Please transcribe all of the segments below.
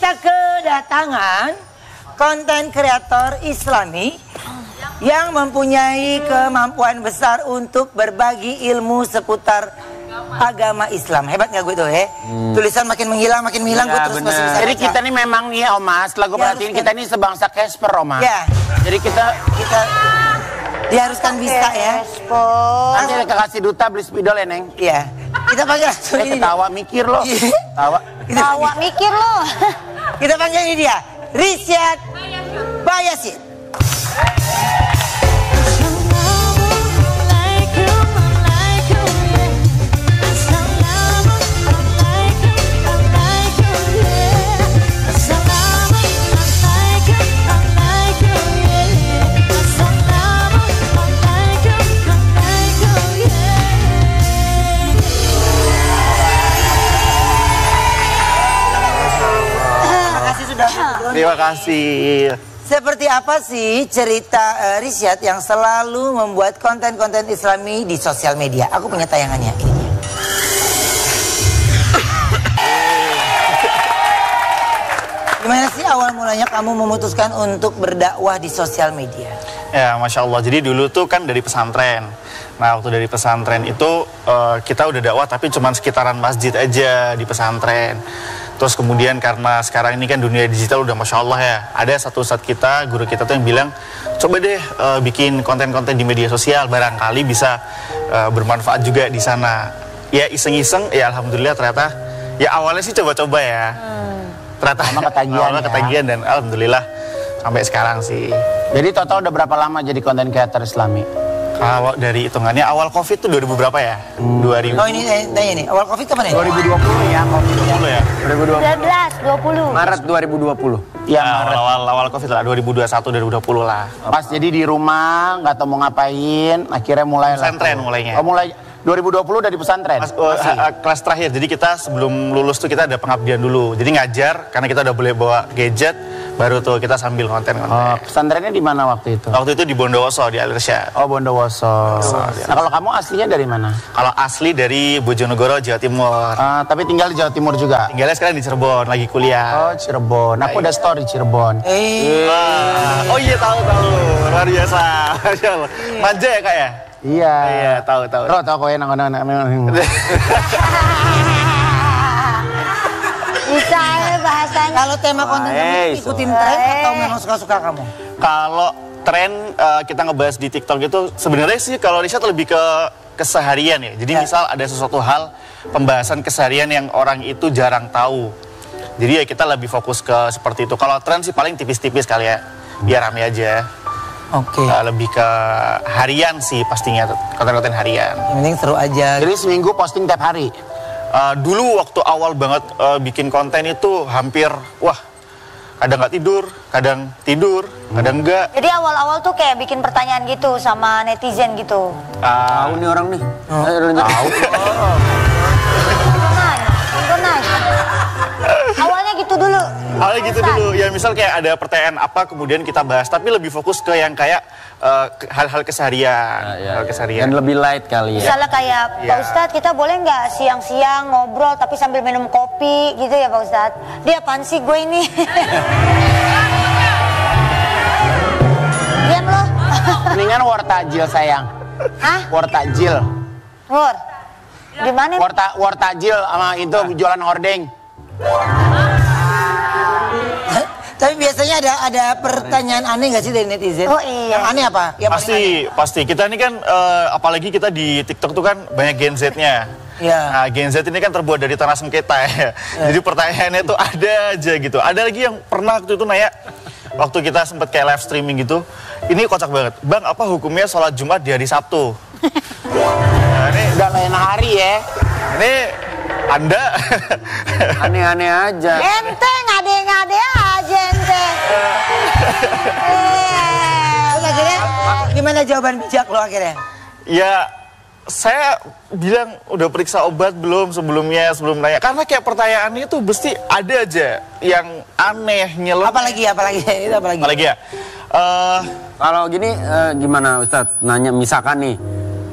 kita kedatangan konten kreator Islami yang mempunyai kemampuan besar untuk berbagi ilmu seputar agama Islam. Hebat gak gue tuh ya? Tulisan makin menghilang gue terus masih bisa. Jadi kita nih memang nih Oma, setelah gue perhatiin kita nih sebangsa Casper Oma. Ya. Jadi kita diharuskan bisa ya. Nanti ada kasih duta beli spidol ya Neng. Iya. Kita panggil langsung ini. Ketawa mikir loh. Tawa mikir loh. Kita panggil ini dia, Risyad Bayasid. Terima kasih. Seperti apa sih cerita Risyad yang selalu membuat konten-konten Islami di sosial media? Aku punya tayangannya. Gimana sih awal mulanya kamu memutuskan untuk berdakwah di sosial media? Ya, Masya Allah. Jadi dulu tuh kan dari pesantren. Nah, waktu dari pesantren itu kita udah dakwah tapi cuma sekitaran masjid aja di pesantren. Terus kemudian karena sekarang ini kan dunia digital udah Masya Allah ya. Ada satu ustadz kita, guru kita tuh yang bilang, coba deh bikin konten-konten di media sosial, barangkali bisa bermanfaat juga di sana. Ya iseng-iseng, ya Alhamdulillah ternyata, ya awalnya sih coba-coba ya. Ternyata awalnya ketagihan dan Alhamdulillah sampai sekarang sih. Jadi total udah berapa lama jadi konten creator Islami? Kalau dari hitungannya awal Covid tuh 2000 berapa ya? 2000. Oh ini tanya nih, awal Covid kapan ya? 2020 ya, Covid ya. 2020. Maret 2020. Ya, awal Covid lah, 2021 2020 lah. Pas jadi di rumah, nggak tahu mau ngapain, akhirnya mulai pesantren mulainya. Oh, mulai 2020 udah di pesantren? Kelas terakhir, jadi kita sebelum lulus tuh kita ada pengabdian dulu. Jadi ngajar, karena kita udah boleh bawa gadget, baru tuh kita sambil konten-konten. Oh, pesantrennya di mana waktu itu? Waktu itu di Bondowoso, di Al-Irsyad. Oh, Bondowoso. Nah, kalau kamu aslinya dari mana? Kalau asli dari Bojonegoro, Jawa Timur. Tapi tinggal di Jawa Timur juga? Tinggalnya sekarang di Cirebon, lagi kuliah. Oh, Cirebon. Aku ada story Cirebon. Oh iya, tahu. Luar biasa. Masya Allah. Manja ya, Kak ya? Iya. Iya, tahu. Lo tau kok ya, Bisa ya bahasanya. Kalau tema konten kamu ikutin tren atau memang suka-suka kamu? Kalau tren kita ngebahas di TikTok itu sebenarnya sih kalau riset lebih ke keseharian ya. Jadi misal ada sesuatu hal pembahasan keseharian yang orang itu jarang tahu. Jadi ya kita lebih fokus ke seperti itu. Kalau tren sih paling tipis-tipis kali ya. Biar rame aja. Oke. Lebih ke harian sih pastinya, konten-konten harian. Yang penting seru aja. Jadi seminggu posting tiap hari? Dulu waktu awal banget bikin konten itu hampir, kadang nggak tidur, kadang tidur, kadang enggak. Jadi awal-awal tuh kayak bikin pertanyaan gitu sama netizen gitu. Tahu nih orang nih. Tahu. Awalnya gitu dulu. Awalnya gitu dulu, ya misal kayak ada pertanyaan apa kemudian kita bahas, tapi lebih fokus ke yang kayak hal-hal keseharian, hal keseharian. Dan lebih light kali ya. Misalnya kayak, Pak Ustadz kita boleh nggak siang-siang ngobrol tapi sambil minum kopi gitu ya Pak Ustadz? Dia apaan sih gue ini? Diam loh. Mendingan war takjil sayang. Hah? War takjil. War? Di mana? War takjil sama itu jualan hordeng. Tapi biasanya ada pertanyaan aneh nggak sih dari netizen? Oh iya. Yang aneh apa? Yang Pasti. Kita ini kan, apalagi kita di TikTok tuh kan banyak Gen Z-nya. Ya. Nah, Gen Z ini kan terbuat dari tanah sengketa ya. Jadi pertanyaannya tuh ada aja gitu. Ada lagi yang pernah waktu itu nanya, waktu kita sempat kayak live streaming gitu. Ini kocak banget. Bang, apa hukumnya sholat Jumat di hari Sabtu? Nah, ini udah lain hari ya. Ini Anda aneh-aneh aja. Ente ngade-ngade aja ente. Akhirnya gimana jawaban bijak lo akhirnya? Ya, saya bilang udah periksa obat belum sebelum nanya. Karena kayak pertanyaannya itu mesti ada aja yang aneh, nyeleneh. Apalagi ya? Kalau gini gimana Ustadz? Nanya misalkan nih,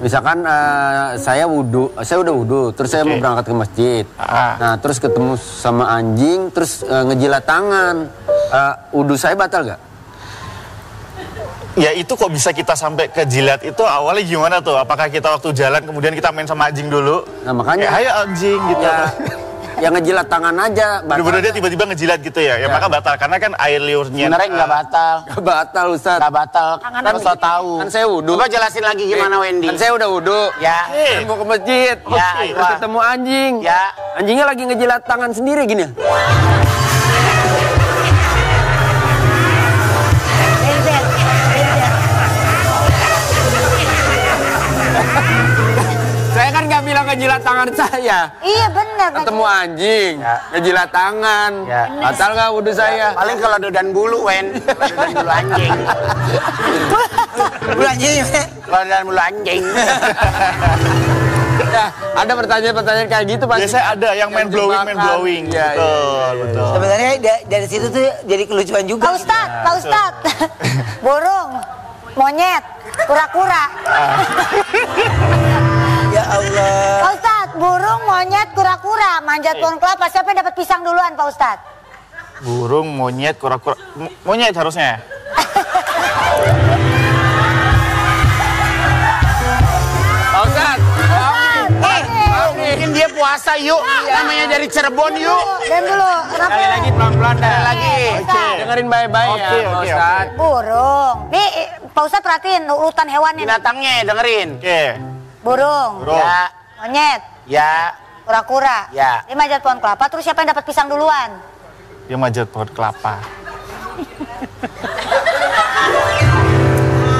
Misalkan saya udah wudhu, terus saya mau berangkat ke masjid. Nah, terus ketemu sama anjing, terus ngejilat tangan. Wudhu saya batal gak? Ya itu kok bisa kita sampai ke jilat itu awalnya gimana tuh? Apakah kita waktu jalan kemudian kita main sama anjing dulu? Nah makanya. Ayo anjing gitu. Ya ngejilat tangan aja. Bener-bener dia tiba-tiba ngejilat gitu ya? Ya maka batal, karena kan air liurnya. Sebenarnya nggak batal. Gak batal Ustaz. Nggak batal. Kan so tahu. Kan saya wudhu. Coba jelasin lagi gimana Wendy. Kan saya udah wudhu. Ya. Kan mau ke masjid. Ya. Terus ketemu anjing. Ya. Anjingnya lagi ngejilat tangan sendiri gini. Saya kan nggak bilang ngejilat tangan saya. Iya benar. Ketemu anjing, ngejilat tangan. Batal nggak wudhu saya? Paling kalau dodan bulu, Wen. Dodan bulu anjing. Bulu anjing. Kalau dodan bulu anjing. Ya, ada pertanyaan-pertanyaan kayak gitu pasti. Biasanya ada yang main blowing. Ya, Betul. Sebenarnya dari situ tuh jadi kelucuan juga. Pak Ustadz, burung, monyet, kura-kura. Ya Allah. Pak Ustadz, burung, monyet, kura-kura, manjat pohon kelapa. Siapa yang dapat pisang duluan, Pak Ustadz? Burung, monyet, kura-kura. Monyet harusnya. Pak Ustadz. Mungkin dia puasa yuk. Namanya dari Cirebon yuk. Diam dulu. Kenapa? Sekali lagi pelan-pelan dah. Lagi. Dengerin baik-baik ya, Pak Ustadz. Burung. Nih, Pak Ustadz perhatiin urutan hewannya. Binatangnya dengerin. Oke. Burung, Ya. monyet, Ya. kura-kura. Ya. Dia manjat pohon kelapa, terus siapa yang dapat pisang duluan? Dia manjat pohon kelapa.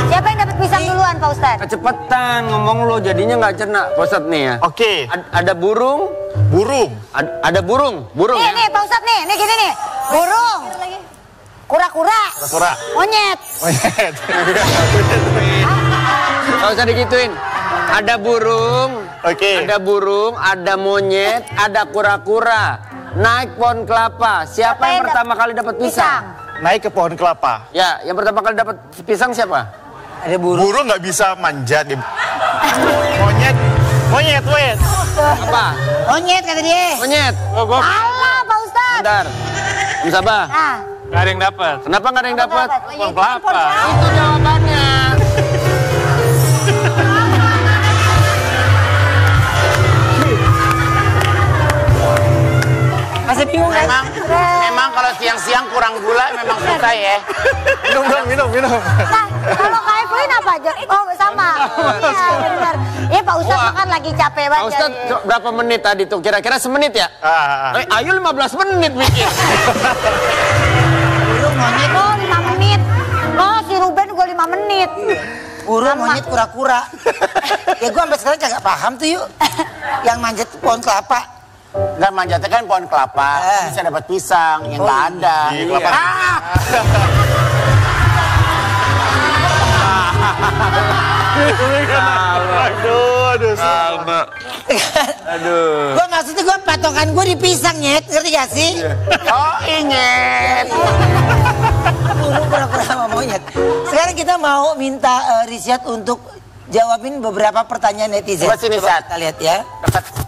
Siapa yang dapat pisang duluan, Pak Ustadz? Kecepetan ngomong lo jadinya nggak cerna, Pak Ustadz nih ya. Oke. Ada burung. Burung. Ada burung ya. Nih, Pak Ustadz nih gini nih. Burung, kura-kura, Kura-kura. monyet. Monyet. Gak usah digituin. Ada burung. Oke. Ada burung, ada monyet, ada kura-kura. Naik pohon kelapa. Siapa yang pertama kali dapat pisang? Naik ke pohon kelapa. Ya, yang pertama kali dapat pisang siapa? Ada burung. Burung nggak bisa manjat. Monyet. Apa? Monyet kata dia. Monyet. Salah, Pak Ustadz. Bentar. Om Sabah. Nah, Gak ada yang dapat. Kenapa nggak ada yang dapat? Pohon kelapa. Itu jawabannya. Masih bingung kan? Memang kalau siang-siang kurang gula memang susah ya. Minum. Nah, kalau Kak Evelyn apa aja? Oh, sama. Iya, benar. Iya, Pak Ustadz makan lagi capek Pak banget. Ustadz, berapa menit tadi tuh? Kira-kira semenit ya? Ayo 15 menit mikir. Burung, monyet. Oh, 5 menit. Oh, si Ruben gue 5 menit. Burung, monyet, kura-kura. Ya gue sampai sekarang kagak paham tuh yuk. Yang manjat pohon kelapa. Nggak manjatnya kan pohon kelapa. Bisa dapat pisang. Yang nggak ada. Iya, kelapa. Aduh. Gue maksudnya gue patokan gue di pisang nyet. Ngerti gak sih? Oh inget. Burung, kura-kura sama monyet. Sekarang kita mau minta riset untuk jawabin beberapa pertanyaan netizen. Coba sini, Sat. Kita lihat ya.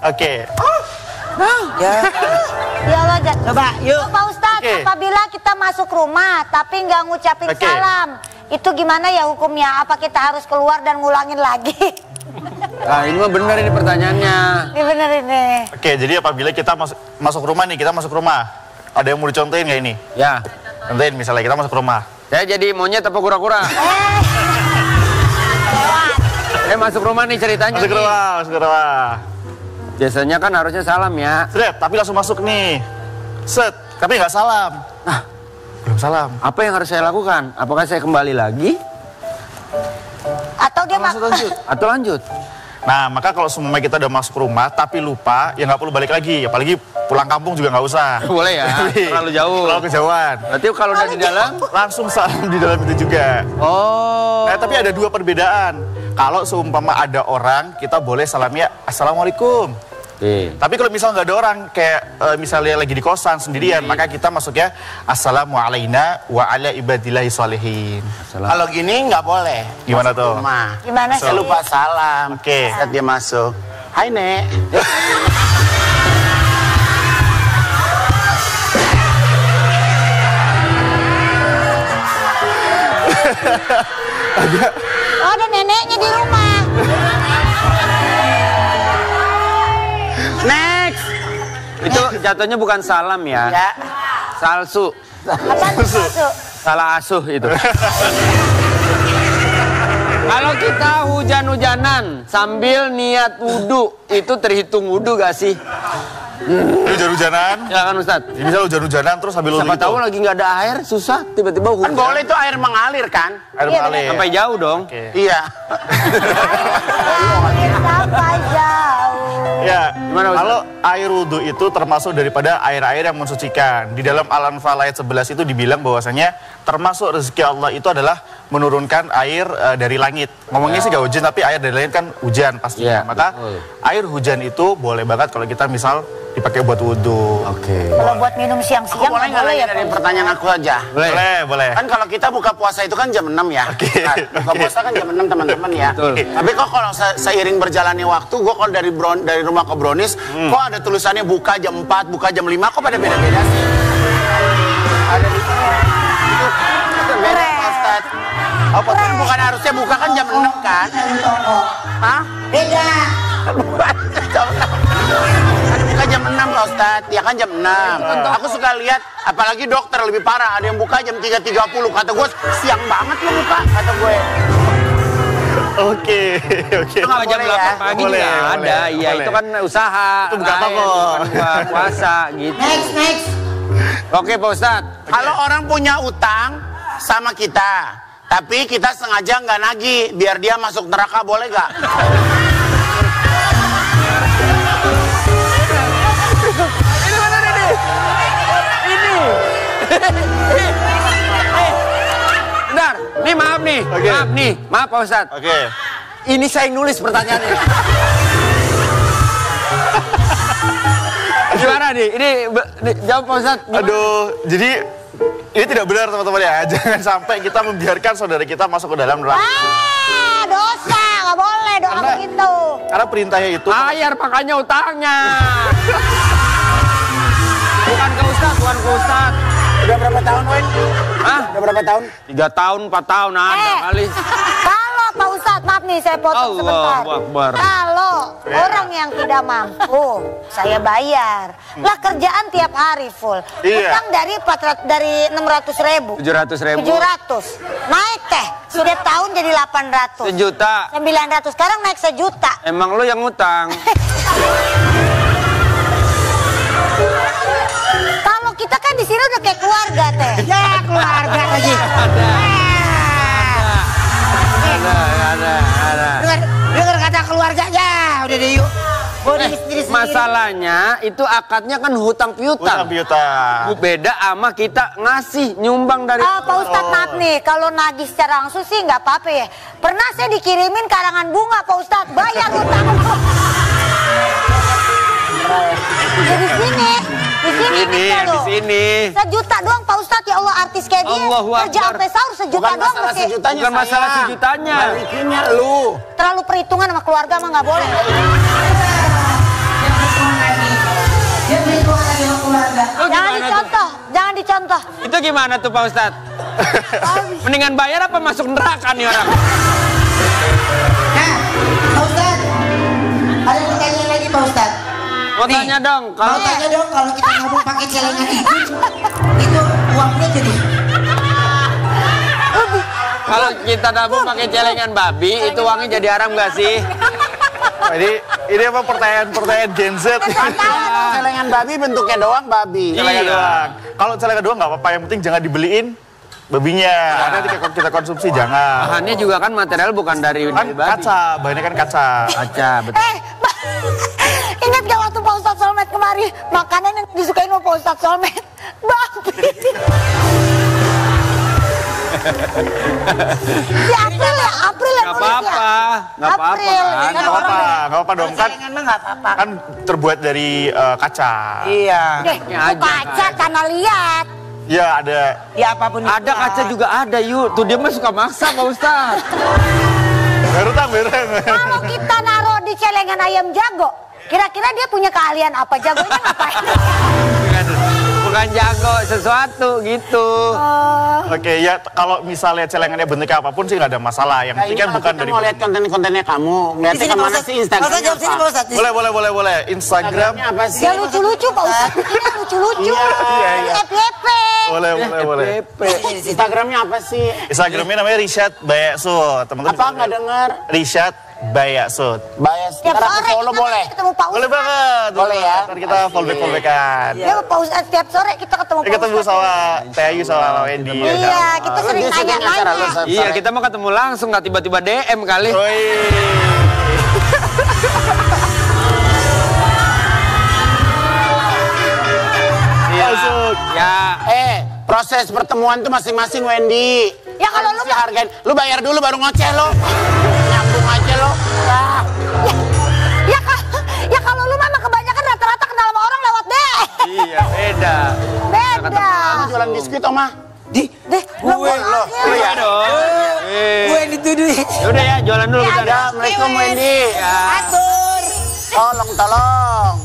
Oke. Ya. Ya Allah, Jat. Coba yuk. Pak Ustadz, Oke. apabila kita masuk rumah tapi nggak ngucapin Oke. salam, itu gimana ya hukumnya? Apa kita harus keluar dan ngulangin lagi? Nah, ini mah bener ini pertanyaannya. Ini bener ini. Oke, jadi apabila kita masuk rumah nih, kita masuk rumah. Ada yang mau dicontohin nggak ini? Ya. Contohin misalnya kita masuk rumah. Saya jadi monyet apa kura-kura? Masuk rumah nih ceritanya. Masuk nih. rumah. Biasanya kan harusnya salam ya. Set, tapi langsung masuk nih. Set, tapi nggak salam. Nah, Belum salam. apa yang harus saya lakukan? Apakah saya kembali lagi Atau dia Lanjut. atau lanjut? Nah, maka kalau semuanya kita udah masuk rumah tapi lupa, ya nggak perlu balik lagi. Apalagi pulang kampung juga nggak usah. Boleh ya, terlalu jauh. Terlalu kejauhan. Berarti kalau udah di dalam? Langsung salam di dalam itu juga. Oh. Nah, tapi ada dua perbedaan. Kalau seumpama ada orang, kita boleh salamnya Assalamualaikum. Tapi kalau misal nggak ada orang, kayak misalnya lagi di kosan sendirian, maka kita masuknya assalamu alaina wa ala ibadillahi sholihin. Kalau gini nggak boleh. Gimana tuh? Gimana sih? Saya lupa salam. Oke. Saat dia masuk. Hai, Nek. Oh, ada neneknya di rumah. Next. Itu jatuhnya bukan salam ya. Ya. Salsu. Apaan tuh salsu? Salah asuh itu. Kalau kita hujan-hujanan sambil niat wudhu, itu terhitung wudhu gak sih? Hujan-hujanan. Ya kan Ustadz? Ya, misal hujan-hujanan terus sambil Siapa itu. tahu lagi nggak ada air, susah tiba-tiba Kan hujan. boleh itu air mengalir kan? Air mengalir. Sampai jauh dong. Iya. Sampai jauh. Ya, Gimana, Ustaz? kalau air wudhu itu termasuk daripada air-air yang mensucikan. Di dalam Al-Anfal ayat 11 itu dibilang bahwasanya termasuk rezeki Allah itu adalah menurunkan air dari langit. Ngomongnya sih gak hujan, tapi air dari langit kan hujan pastinya. Iya, Maka betul. air hujan itu boleh banget kalau kita misal dipakai buat wudhu. Oke. Kalau buat minum Aku siang-siang boleh nggak nggak boleh nanya ya, dari Pak? pertanyaan aku aja? Boleh. Kan kalau kita buka puasa itu kan jam 6 ya. Nah, buka puasa kan jam 6 teman-teman ya. Betul. Tapi kok kalau seiring berjalannya waktu, gue kalau dari rumah ke Brownies, kok ada tulisannya buka jam 4, buka jam 5, kok pada beda-beda sih? Ada di itu beda Pak Ustadz. Apa kan bukan harusnya buka kan jam 6 kan? Hah? Beda. Bukan jam 6 Pak Ustadz, ya kan jam 6. Aku suka lihat, apalagi dokter lebih parah, ada yang buka jam 3.30. Kata gue, siang banget lu buka, kata gue. Oke. Itu nggak Jam boleh 8 ya? pagi Boleh, juga ada, boleh, iya boleh. itu kan usaha. Itu bukan lain, toko. bukan puasa gitu. Next. Oke Pak Ustadz. Kalau orang punya utang sama kita, tapi kita sengaja nggak nagih, biar dia masuk neraka, boleh nggak? Bentar, nih maaf nih, Oke. maaf Pak Ustadz. Oke. Ini saya yang nulis pertanyaannya. Gimana nih? Ini jawab Pak Ustadz. Gimana? Aduh, jadi ini tidak benar teman-teman ya. Jangan sampai kita membiarkan saudara kita masuk ke dalam neraka. Ah, dosa, nggak boleh doa begitu. Karena perintahnya itu Bayar makanya utangnya. Bukan ke Ustadz, bukan ke Ustadz. Udah berapa tahun, Wen? Hah? Udah berapa tahun? 3 tahun, 4 tahun ada kali. Kalau Pak Ustadz, maaf nih saya potong sebentar. Allahu Akbar. Kalau orang yang tidak mampu, saya bayar. Lah kerjaan tiap hari full. Iya. Utang dari 600.000. 700.000. 700. Naik teh. Setiap tahun jadi 800. 1 juta. 900. Sekarang naik 1 juta. Emang lu yang ngutang. Kalau kita kan di sini udah kayak keluarga teh. Ya keluarga lagi. Ada. Dengar kata keluarga ya. Udah deh yuk. Boleh sendiri. Masalahnya itu akadnya kan hutang piutang. utang piutang. Beda sama kita ngasih nyumbang dari Pak Ustadz maaf nih, kalau nagih secara langsung sih nggak apa-apa ya. Pernah saya dikirimin karangan bunga Pak Ustadz, bayar hutang. Ya di sini kita di loh. sini. 1 juta doang Pak Ustadz, ya Allah artis kayak dia. Allahu Kerja Akbar. sampai sahur 1 juta Bukan doang masalah masih. sejutanya, Bukan masalah sayang. sejutanya. Balikinnya lu. Terlalu perhitungan sama keluarga mah nggak boleh. Jangan dicontoh. Itu gimana tuh Pak Ustadz? Mendingan bayar apa masuk neraka nih orang? Nah, Pak Ustadz. Ada pertanyaan lagi Pak Ustadz. Mau tanya dong, Mau kalau tanya dong kalau kita nabung pakai celengan itu uangnya jadi. kalau kita nabung pakai celengan babi, itu uangnya jadi haram gak sih? Ini apa pertanyaan Gen Z? Celengan babi bentuknya doang babi. Celengan Iya. doang. Kalau celengan doang nggak apa-apa, yang penting jangan dibeliin babinya. Karena kita konsumsi jangan. Bahannya juga kan material bukan dari Kan babi. kaca, bahannya kan kaca. Kaca, betul. Ingat gak waktu Pak Ustadz Solmed kemari, makanan yang disukain sama Pak Ustadz Solmed? Babi. Si April ya, Gak nulisnya. apa-apa. Nggak apa-apa April, kan? kan Nggak apa-apa, nggak apa-apa dong kan. Celengan mah nggak apa-apa. Kan terbuat dari kaca. Iya. Deh, Ya itu aja, kaca tanah liat. Ya ada. Ya apapun itu. Ada kaca juga ada yuk. Tuh dia mah suka maksa Pak Ustadz. Baru tang. Kalau kita naruh di celengan ayam jago, kira-kira dia punya keahlian apa? Jagonya ngapain? Bukan jago sesuatu gitu. Oke, ya kalau misalnya celengannya bentuknya apapun sih nggak ada masalah. Yang penting kan bukan dari. mau lihat konten-kontennya kamu. Ngeliatnya kemana sih Instagramnya Jawab sini apa? Pak Ustadz. Boleh. Instagram. Instagramnya apa sih? Dia lucu-lucu Pak Ustadz. Ini lucu-lucu. Iya. FYP. Boleh. Instagramnya apa sih? Instagramnya namanya Rishad Bayasud. Teman-teman. Apa nggak dengar? Rishad Bayasud. Bias. Tiap Ntar aku sore follow kita boleh. ketemu Pak Boleh Ustadz. banget. Boleh ya? Ntar kita fallback-fallbackan. Ya Pak Ustadz, tiap sore kita ketemu Pak Kita ketemu Ustadz. sama Teh Ayu sama Wendy. Iya, kita sering Dia syuting acara lu, nanya-nanya. Sab. Iya, kita mau ketemu langsung, nggak tiba-tiba DM kali. Woi. Masuk. Ya, Proses pertemuan tuh masing-masing Wendy. Ya, kalau lu Mesti hargain. Lu bayar dulu baru ngoceh lo. Nyambung aja lo. Ah. Ya kalau lu mah kebanyakan rata-rata kenal sama orang lewat deh. iya beda. Beda. Kamu jualan biskuit Oma? Deh, Gue lo. Iya dong. Gue yang dituduhin. Udah ya, jualan dulu kita. Assalamualaikum Wendy. Atur. Tolong.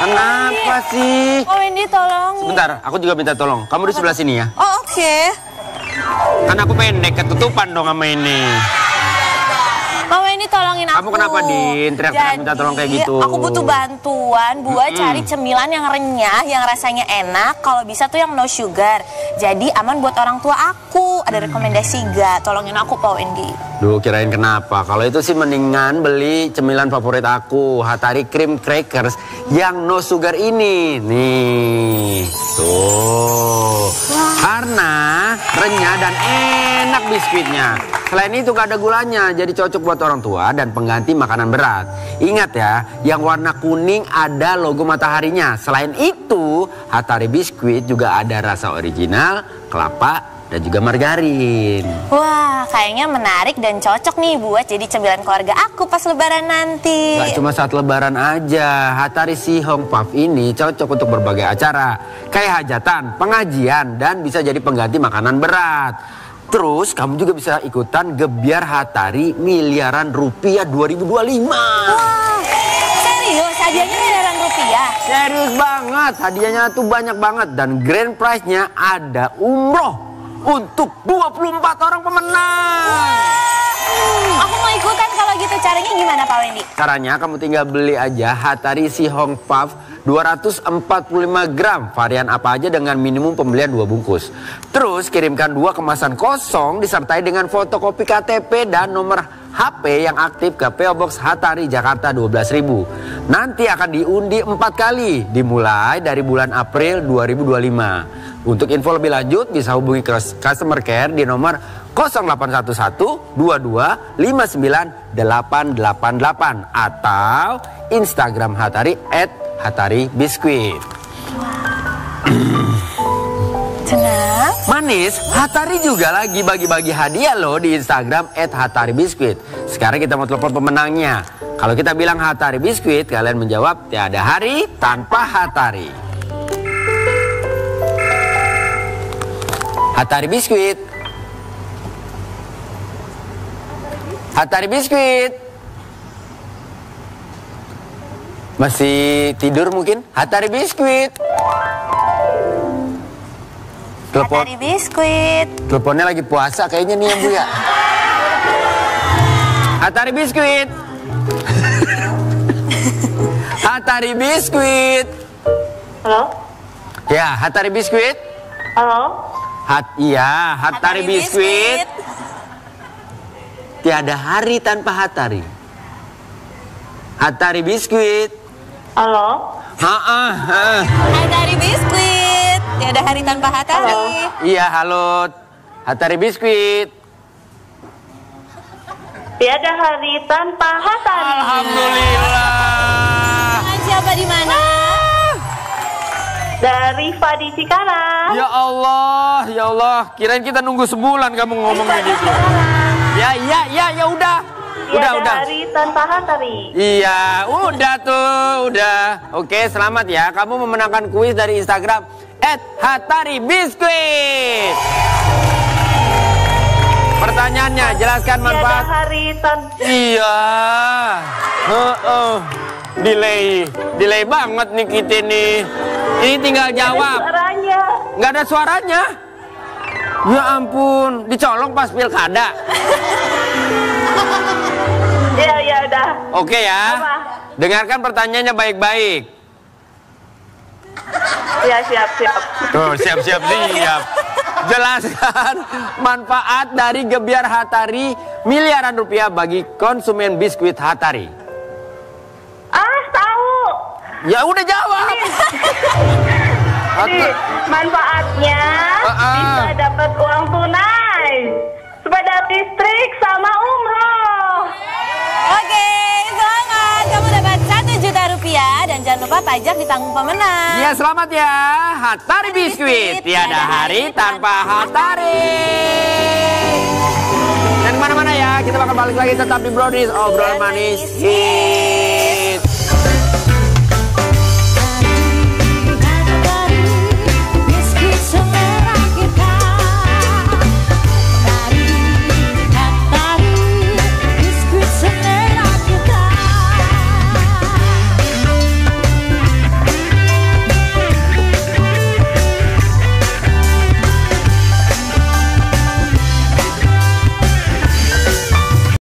Kenapa sih? Oh Wendy tolong. Sebentar, aku juga minta tolong. Kamu di sebelah sini ya. Oh oke. Kan aku pendek, ketutupan dong sama ini. Mau Wendy tolongin aku. Kamu kenapa, Din? Teriak-teriak minta tolong kayak gitu? Aku butuh bantuan buat cari cemilan yang renyah, yang rasanya enak. Kalau bisa tuh yang no sugar. Jadi aman buat orang tua aku. Ada rekomendasi gak? Tolongin aku Pak Wendy. Duh, kirain kenapa? Kalau itu sih mendingan beli cemilan favorit aku, Hatari Cream Crackers yang no sugar ini. Nih, tuh. Karena renyah dan enak biskuitnya. Selain itu gak ada gulanya, jadi cocok buat orang tua dan pengganti makanan berat. Ingat ya, yang warna kuning ada logo mataharinya. Selain itu, Hatari Biskuit juga ada rasa original, kelapa, dan juga margarin. Wah, kayaknya menarik dan cocok nih buat jadi cemilan keluarga aku pas lebaran nanti. Gak cuma saat lebaran aja, Hatari Si Hong Puff ini cocok untuk berbagai acara. Kayak hajatan, pengajian, dan bisa jadi pengganti makanan berat. Terus kamu juga bisa ikutan gebiar Hatari miliaran rupiah 2025. Wah, serius hadiahnya miliaran rupiah? Serius banget, hadiahnya tuh banyak banget. Dan grand prize-nya ada umroh untuk 24 orang pemenang. Aku mau ikutan kalau gitu. Caranya gimana Pak Wendy? Caranya kamu tinggal beli aja Hatari Si Hong Puff 245 gram. Varian apa aja dengan minimum pembelian 2 bungkus. Terus kirimkan 2 kemasan kosong disertai dengan fotokopi KTP dan nomor HP yang aktif ke PO Box Hatari Jakarta 12.000. Nanti akan diundi 4 kali dimulai dari bulan April 2025. Untuk info lebih lanjut bisa hubungi customer care di nomor 0811 22 59 888 atau Instagram Hatari @Hatari Biskuit. Tenang. Manis, Hatari juga lagi bagi-bagi hadiah loh di Instagram @Hatari Biskuit. Sekarang kita mau telepon pemenangnya. Kalau kita bilang Hatari Biskuit, kalian menjawab tiada hari tanpa Hatari. Hatari Biskuit. Hatari Biskuit. Masih tidur mungkin? Hatari Biskuit. Telepon. Hatari Biskuit. Teleponnya lagi puasa kayaknya nih ya Bu ya. Hatari Biskuit. Hatari Biskuit. Halo? Ya, Hatari Biskuit. Halo? Iya, Hatari Biskuit. Tiada hari tanpa Hatari. Hatari Biskuit. Halo? Hatari Biskuit. Tiada hari tanpa Hatari. Iya, halo. Hatari Biskuit. Tiada hari tanpa Hatari. Alhamdulillah. Dengan siapa Dari mana? Dari Fadi Cikarang. Ya Allah. Kirain kita nunggu sebulan kamu ngomongnya gitu. Ya udah. Udah. Dari Tanpa Hatari. Iya, udah tuh, udah. Oke, selamat ya. Kamu memenangkan kuis dari Instagram @HatariBiskuit. Pertanyaannya, jelaskan manfaat. Iya. Delay banget nih kita nih. Ini tinggal jawab. Nggak ada suaranya. Ya ampun, dicolong pas pilkada. Ya udah. Oke ya. Apa? Dengarkan pertanyaannya baik-baik. Ya siap. Tuh, siap. Jelaskan manfaat dari Gebyar Hatari miliaran rupiah bagi konsumen biskuit Hatari. Tahu. Ya udah jawab. Manfaatnya bisa dapat uang tunai, sepeda listrik sama umroh. Oke, semangat. Kamu dapat 1 juta rupiah dan jangan lupa pajak ditanggung pemenang. Ya selamat ya, Hatari Biskuit. Tiada hari tanpa Hatari. Dan mana-mana ya, kita bakal balik lagi tetap di Brownies Obrolan Manis.